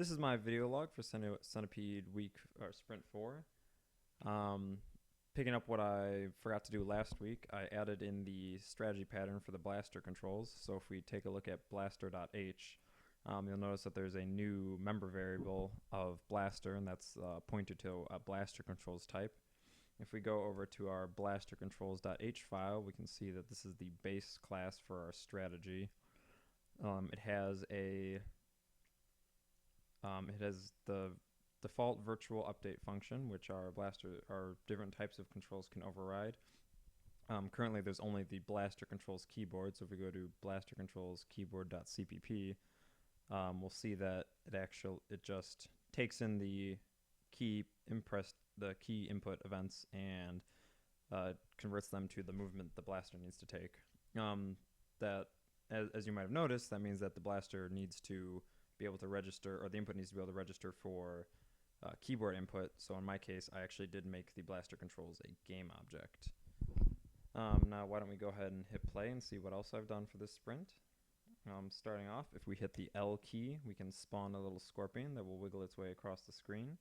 This is my video log for Centipede week or sprint 4. Picking up what I forgot to do last week, I added in the strategy pattern for the blaster controls. So if we take a look at blaster.h, you'll notice that there's a new member variable of blaster, and that's pointed to a blaster controls type. If we go over to our blaster controls.h file, we can see that this is the base class for our strategy. It has the default virtual update function, which our different types of controls can override. Currently, there's only the blaster controls keyboard. So if we go to blaster controls keyboard.cpp, we'll see that it just takes in the key input events and converts them to the movement the blaster needs to take. As you might have noticed, that means that the blaster needs to be able to register, or the input needs to be able to register for keyboard input. So in my case, I actually did make the blaster controls a game object. Now, why don't we go ahead and hit play and see what else I've done for this sprint. Starting off, if we hit the L key, we can spawn a little scorpion that will wiggle its way across the screen.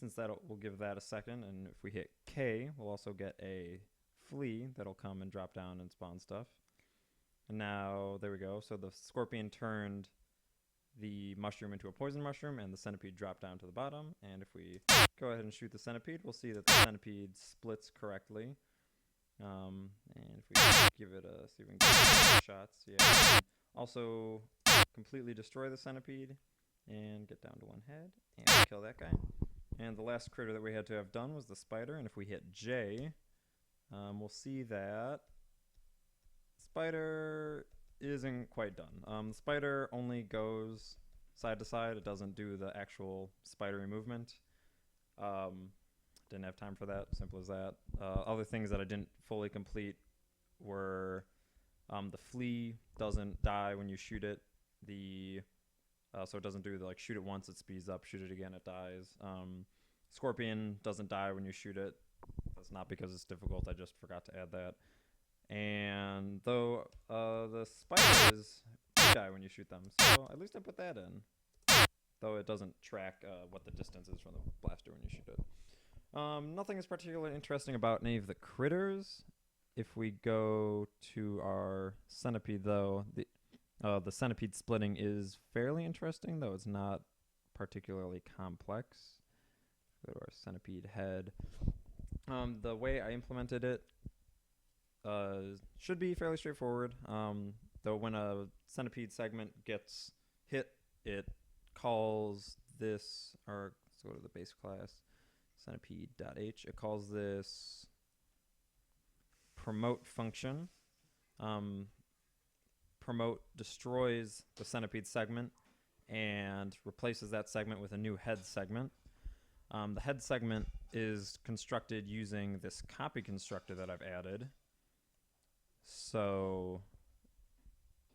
Since we'll give that a second, and if we hit K, we'll also get a flea that'll come and drop down and spawn stuff. And now, there we go. So the scorpion turned the mushroom into a poison mushroom, and the centipede dropped down to the bottom. And if we go ahead and shoot the centipede, we'll see that the centipede splits correctly. And if we give it see if we can get some shots, yeah. Also, completely destroy the centipede and get down to one head and kill that guy. And the last critter that we had to have done was the spider. And if we hit J, we'll see that spider isn't quite done. The spider only goes side to side. It doesn't do the actual spidery movement. Didn't have time for that. Simple as that. Other things that I didn't fully complete were the flea doesn't die when you shoot it. So it doesn't do the shoot it once, it speeds up. Shoot it again, it dies. Scorpion doesn't die when you shoot it. That's not because it's difficult. I just forgot to add that. And though the spiders do die when you shoot them, so at least I put that in. Though it doesn't track what the distance is from the blaster when you shoot it. Nothing is particularly interesting about any of the critters. If we go to our centipede, though, the centipede splitting is fairly interesting, though it's not particularly complex. Go to our centipede head. The way I implemented it should be fairly straightforward. Though when a centipede segment gets hit, it calls this, or let's go to the base class, centipede.h. It calls this promote function. Promote destroys the centipede segment and replaces that segment with a new head segment. The head segment is constructed using this copy constructor that I've added. So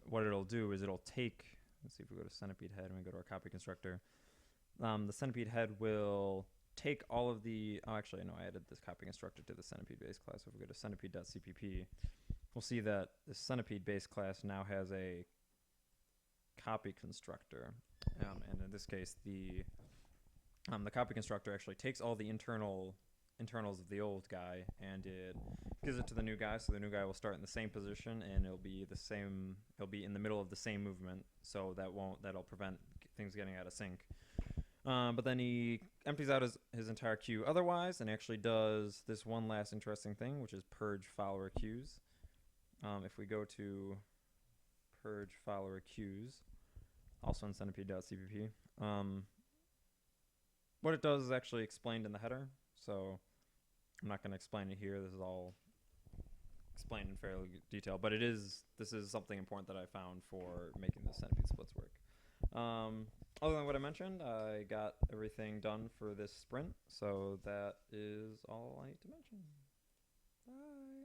what it'll do is it'll take, let's see if we go to centipede head and we go to our copy constructor. The centipede head will take all of the, I added this copy constructor to the centipede base class. So if we go to centipede.cpp, we'll see that the centipede base class now has a copy constructor. And in this case, the copy constructor actually takes all the internals of the old guy and it gives it to the new guy. So the new guy will start in the same position and it'll be in the middle of the same movement. So that'll prevent things getting out of sync. But then he empties out his entire queue otherwise and actually does this one last interesting thing, which is purge follower queues. If we go to purge follower queues, also in centipede.cpp, what it does is actually explained in the header. So I'm not going to explain it here. This is all explained in fairly detail, but this is something important that I found for making the centipede splits work. Other than what I mentioned, I got everything done for this sprint, so that is all I need to mention. Bye.